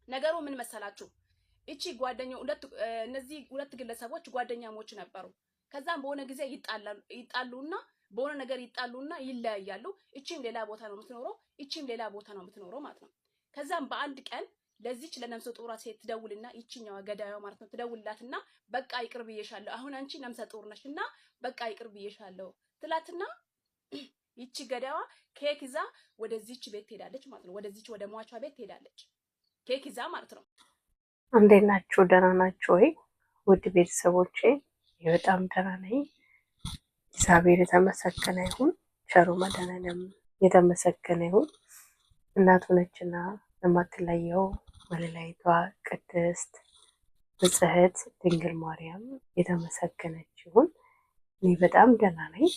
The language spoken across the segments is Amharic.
ነገሩ ምን መሰላችሁ? እቺ ጓደኛው እነዚህ ሁለት ግለሰቦች ጓደኛሞች ነበሩ። ከዛም በሆነ ጊዜ ይጣሉና በሆነ ነገር ይጣሉና ይለያያሉ። እቺም ሌላ ቦታ ነው የምትኖረው፣ እቺም ሌላ ቦታ ነው የምትኖረው ማለት ነው። ከዛም በአንድ ቀን ለዚች ለነፍሰ ጡሯ ሴት ትደውልና ይቺኛዋ ገዳዩዋ ማለት ነው ትደውልላትና በቃ ይቅር ብዬሻለሁ፣ አሁን አንቺ ነፍሰ ጡር ነሽና በቃ ይቅር ብዬሻለሁ ትላትና ይቺ ገዳዩዋ ኬክ ይዛ ወደዚች ቤት ትሄዳለች ማለት ነው። ወደዚች ወደ ሟቿ ቤት ትሄዳለች ኬክ ይዛ ማለት ነው። እንዴት ናችሁ? ደህና ናችሁ ወይ? ውድ ቤተሰቦቼ በጣም ደህና ነኝ። እግዚአብሔር የተመሰገነ ይሁን። ቸሩ መድኃኔዓለም የተመሰገነ ይሁን። እናቱ ነችና የማትለየው ወለላይቷ ቅድስት ንጽሕት ድንግል ማርያም የተመሰገነች ይሁን። እኔ በጣም ደህና ነኝ።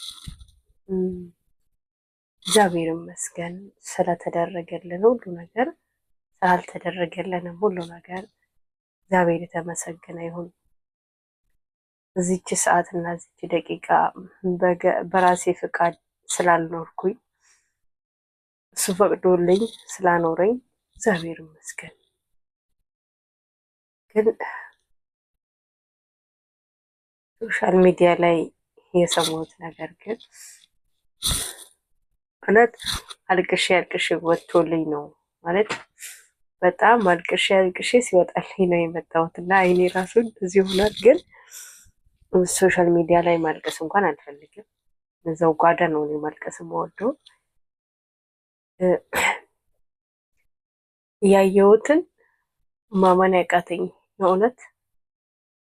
እግዚአብሔር ይመስገን ስለተደረገልን ሁሉ ነገር፣ ስላልተደረገልንም ሁሉ ነገር እግዚአብሔር የተመሰገነ ይሁን። እዚች ሰዓት እና እዚች ደቂቃ በራሴ ፍቃድ ስላልኖርኩኝ እሱ ፈቅዶልኝ ስላኖረኝ እግዚአብሔር ይመስገን። ግን ሶሻል ሚዲያ ላይ የሰሙት ነገር ግን እውነት አልቅሼ ወጥቶልኝ ነው ማለት በጣም አልቅሼ ሲወጣልኝ ነው የመጣሁት እና አይኔ ራሱን እዚህ ሆኗል። ግን ሶሻል ሚዲያ ላይ ማልቀስ እንኳን አልፈልግም። እዛው ጓዳ ነው እኔ ማልቀስ የምወደው። ያየሁትን ማመን ያቃተኝ የእውነት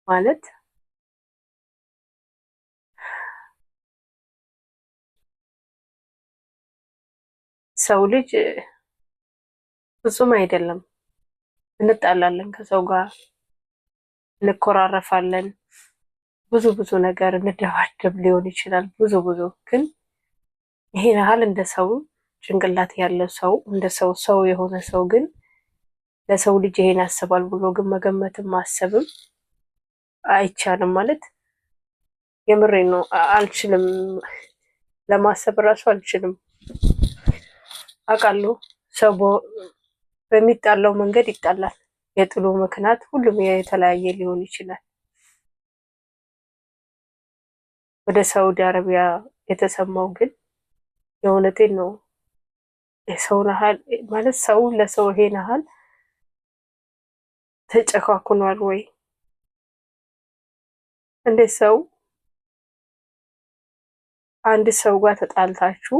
ማለት ሰው ልጅ ፍጹም አይደለም። እንጣላለን፣ ከሰው ጋር እንኮራረፋለን፣ ብዙ ነገር እንደባደብ ሊሆን ይችላል። ብዙ ግን ይሄን ያህል እንደ ሰው ጭንቅላት ያለ ሰው እንደ ሰው የሆነ ሰው ግን ለሰው ልጅ ይሄን ያስባል ብሎ ግን መገመትም ማሰብም አይቻልም። ማለት የምሬ ነው። አልችልም፣ ለማሰብ እራሱ አልችልም። አውቃለሁ ሰው በሚጣላው መንገድ ይጣላል። የጥሉ ምክንያት ሁሉም የተለያየ ሊሆን ይችላል። ወደ ሳውዲ አረቢያ የተሰማው ግን የእውነቴን ነው። የሰው ያህል ማለት ሰው ለሰው ይሄን ያህል ተጨካክኗል ወይ? እንዴት ሰው አንድ ሰው ጋር ተጣልታችሁ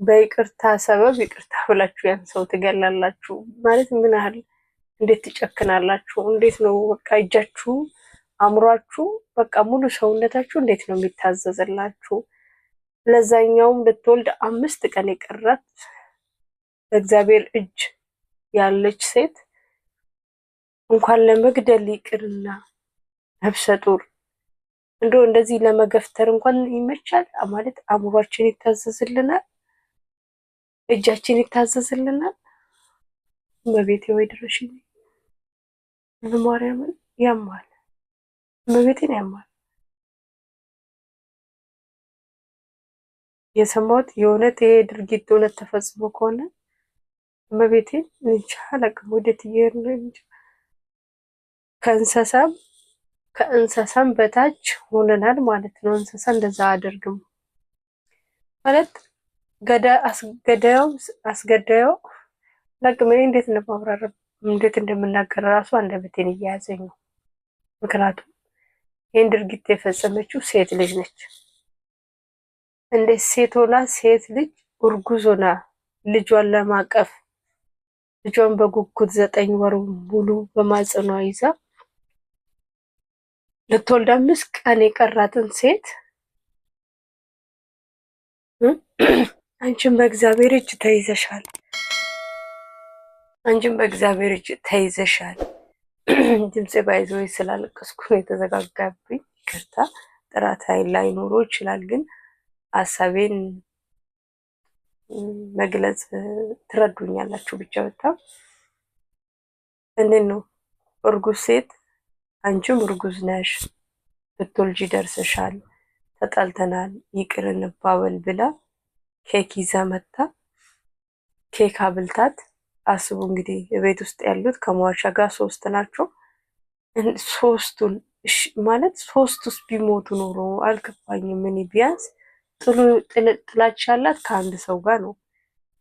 በይቅርታ ሰበብ ይቅርታ ብላችሁ ያን ሰው ትገላላችሁ? ማለት ምን ያህል እንዴት ትጨክናላችሁ? እንዴት ነው በቃ እጃችሁ አምሯችሁ በቃ ሙሉ ሰውነታችሁ እንዴት ነው የሚታዘዝላችሁ? ለዛኛውም ልትወልድ 5 ቀን የቀራት በእግዚአብሔር እጅ ያለች ሴት እንኳን ለመግደል ይቅርና ነፍሰ ጡር እንደው እንደዚህ ለመገፍተር እንኳን ይመቻል ማለት አእምሯችን ይታዘዝልናል፣ እጃችን ይታዘዝልናል። በቤቴ ወይ ድረሽኝ ማርያምን ያማል፣ በቤቴን ያማል። የሰማሁት የእውነት ይሄ ድርጊት እውነት ተፈጽሞ ከሆነ በቤቴን እንጃ አላውቅም ወዴት እየሄድን ነው እንጂ ከእንስሳም በታች ሆነናል ማለት ነው። እንስሳ እንደዛ አያደርግም ማለት አስገዳዩ ለቅሜ እንዴት እንደማብራራ እንዴት እንደምናገር ራሱ አንደበቴን እየያዘኝ ነው። ምክንያቱም ይህን ድርጊት የፈጸመችው ሴት ልጅ ነች። እንዴት ሴት ልጅ እርጉዝ ሆና ልጇን ለማቀፍ ልጇን በጉጉት 9 ወር ሙሉ በማጽኗ ይዛ ልትወልድ 5 ቀን የቀራትን ሴት አንቺም በእግዚአብሔር እጅ ተይዘሻል፣ አንቺም በእግዚአብሔር እጅ ተይዘሻል። ድምጼ ባይዘው ስላለቀስኩ ነው የተዘጋጋብኝ። ይቅርታ፣ ጥራት ላይኖረው ይችላል፣ ግን ሀሳቤን መግለጽ ትረዱኛላችሁ። ብቻ በጣም እንዴት ነው እርጉዝ ሴት አንቺም እርጉዝ ነሽ፣ ልትወልጂ ደርሰሻል፣ ተጣልተናል፣ ይቅር እንባበል ብላ ኬክ ይዛ መጣ። ኬክ አብልታት አስቡ እንግዲህ ቤት ውስጥ ያሉት ከሟቿ ጋር 3 ናቸው። ሶስቱን ማለት 3ቱስ ቢሞቱ ኖሮ አልገባኝም። እኔ ቢያንስ ጥላቻ ያላት ከአንድ ሰው ጋር ነው።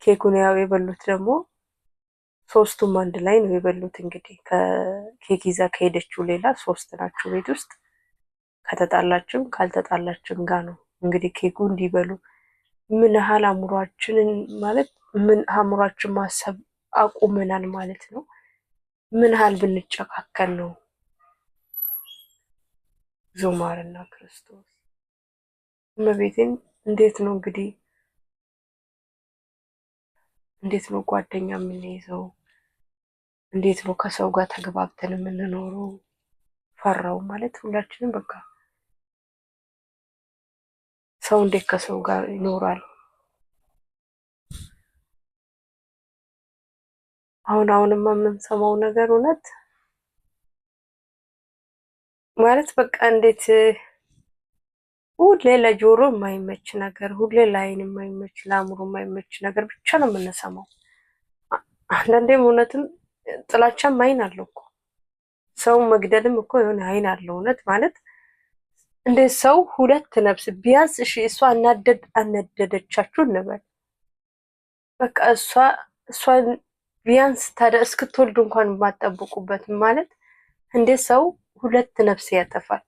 ኬኩን ያው የበሉት ደግሞ 3ቱም አንድ ላይ ነው የበሉት። እንግዲህ ከኬክ ይዛ ከሄደችው ሌላ 3 ናቸው ቤት ውስጥ። ከተጣላችም ካልተጣላችም ጋር ነው እንግዲህ ኬኩ እንዲበሉ። ምን ያህል አእምሯችንን ማለት ምን አእምሯችን ማሰብ አቁመናል ማለት ነው። ምን ያህል ብንጨካከል ነው። ዞማርና ክርስቶስ እመቤቴን እንዴት ነው እንግዲህ እንዴት ነው ጓደኛ የምንይዘው? እንዴት ነው ከሰው ጋር ተግባብተን የምንኖረው? ፈራው ማለት ሁላችንም በቃ ሰው እንዴት ከሰው ጋር ይኖራል? አሁንማ የምንሰማው ነገር እውነት ማለት በቃ እንዴት ሁሌ ለጆሮ የማይመች ነገር፣ ሁሌ ለዓይን የማይመች ለአእምሮ የማይመች ነገር ብቻ ነው የምንሰማው። አንዳንዴም እውነትም ጥላቻም ዓይን አለው እኮ ሰው መግደልም እኮ የሆነ ዓይን አለው። እውነት ማለት እንዴት ሰው 2 ነፍስ ቢያንስ እሺ እሷ አናደደቻችሁ እንበል በቃ እሷ ቢያንስ ታዲያ እስክትወልድ እንኳን የማትጠብቁበት ማለት እንዴት ሰው 2 ነፍስ ያጠፋል?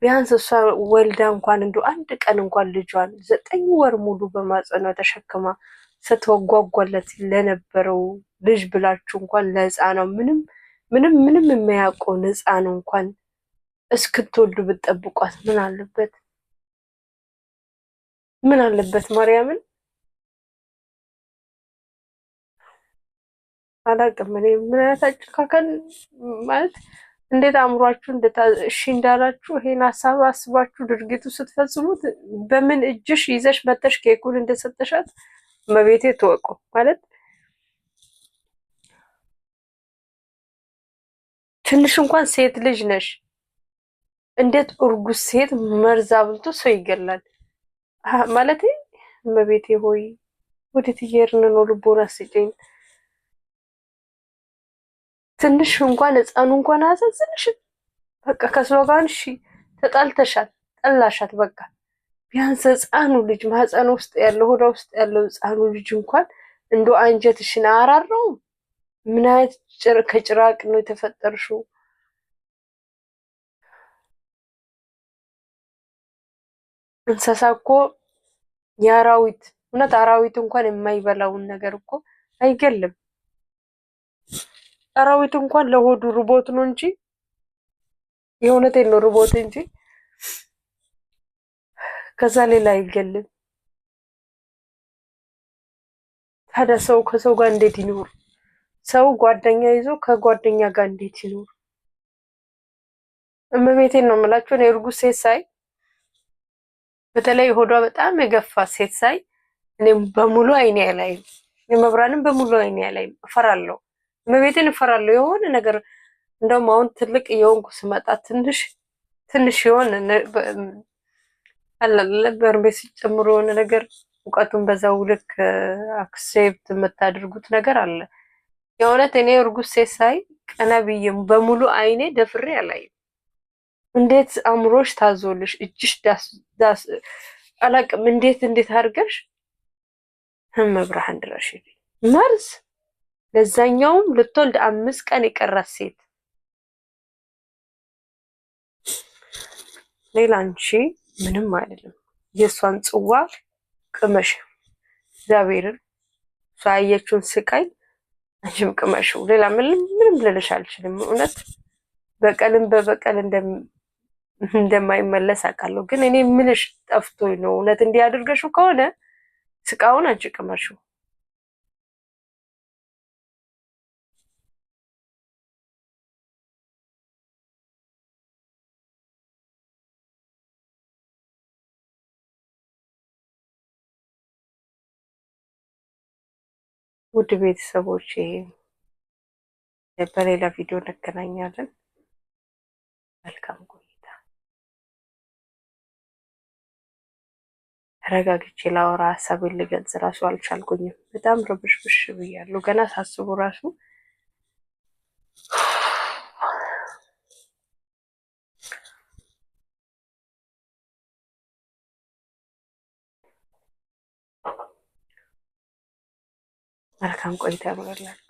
ቢያንስ እሷ ወልዳ እንኳን እንደው አንድ ቀን እንኳን ልጇን 9 ወር ሙሉ በማጸኗ ተሸክማ ስትወጓጓለት ለነበረው ልጅ ብላችሁ እንኳን ለሕፃኗ ምንም የማያውቀውን ሕፃን እንኳን እስክትወልዱ ብትጠብቋት ምን አለበት? ምን አለበት? ማርያምን አላውቅም። እኔ ምን አይነት አጨካከን ማለት እንዴት አእምሯችሁ እሺ እንዳላችሁ ይሄን ሀሳብ አስባችሁ ድርጊቱ ስትፈጽሙት በምን እጅሽ ይዘሽ መተሽ ኬኩን እንደሰጠሻት እመቤቴ ትወቁ ማለት ትንሽ እንኳን ሴት ልጅ ነሽ። እንዴት እርጉዝ ሴት መርዝ አብልቶ ሰው ይገላል? ማለት እመቤቴ ሆይ ወዴት እየሄድን ነው? ልቦና ስጪኝ። ትንሽ እንኳን ሕፃኑ እንኳን አሳዝንሽ። በቃ ከሰው ጋር እሺ ተጣልተሻት ጠላሻት፣ በቃ ቢያንስ ሕፃኑ ልጅ ማህፀን ውስጥ ያለው ሆዷ ውስጥ ያለው ሕፃኑ ልጅ እንኳን እንደው አንጀትሽን አራራው። ምን አይነት ከጭራቅ ነው የተፈጠርሽው? እንስሳ እኮ የአራዊት እውነት አራዊት እንኳን የማይበላውን ነገር እኮ አይገልም። አራዊት እንኳን ለሆዱ ርቦት ነው እንጂ የእውነቴን ነው ርቦት እንጂ ከዛ ሌላ አይገልም። ታዲያ ሰው ከሰው ጋር እንዴት ይኖር? ሰው ጓደኛ ይዞ ከጓደኛ ጋር እንዴት ይኖር? እመቤቴን ነው የምላችሁ። እኔ እርጉዝ ሴት ሳይ በተለይ ሆዷ በጣም የገፋ ሴት ሳይ እኔም በሙሉ አይኔ አላይም። የመብራንም በሙሉ አይኔ አላይም። እፈራለሁ። እመቤቴን እፈራለሁ። የሆነ ነገር እንደውም አሁን ትልቅ የሆንኩ ስመጣ ትንሽ የሆነ አላለ በርሜ ሲጨምሩ የሆነ ነገር እውቀቱን በዛው ልክ አክሴፕት የምታደርጉት ነገር አለ። የእውነት እኔ እርጉዝ ሴት ሳይ ቀና ብዬም በሙሉ አይኔ ደፍሬ አላይም። እንዴት አእምሮሽ ታዞልሽ እጅሽ ዳስ አላቅም። እንዴት አድርገሽ መብርሃን ድረሽ መርዝ ለዛኛውም ልትወልድ 5 ቀን የቀራት ሴት ሌላ አንቺ ምንም አይደለም። የእሷን ጽዋ ቅመሽ እግዚአብሔርን እሷ ያየችውን ስቃይ አንቺም ቅመሽው። ሌላ ምንም ልልሽ አልችልም። እውነት በቀልም በበቀል እንደማይመለስ አውቃለሁ። ግን እኔ ምልሽ ጠፍቶኝ ነው። እውነት እንዲያደርገሽው ከሆነ ስቃውን አንቺ ቅመሽው። ውድ ቤተሰቦች በሌላ ቪዲዮ እንገናኛለን። መልካም ተረጋግቼ ላወራ ሀሳቤን ልገልጽ ራሱ አልቻልኩኝም። በጣም ረብሽብሽ ብያለሁ። ገና ሳስቡ ራሱ መልካም ቆይታ ያምራላችሁ።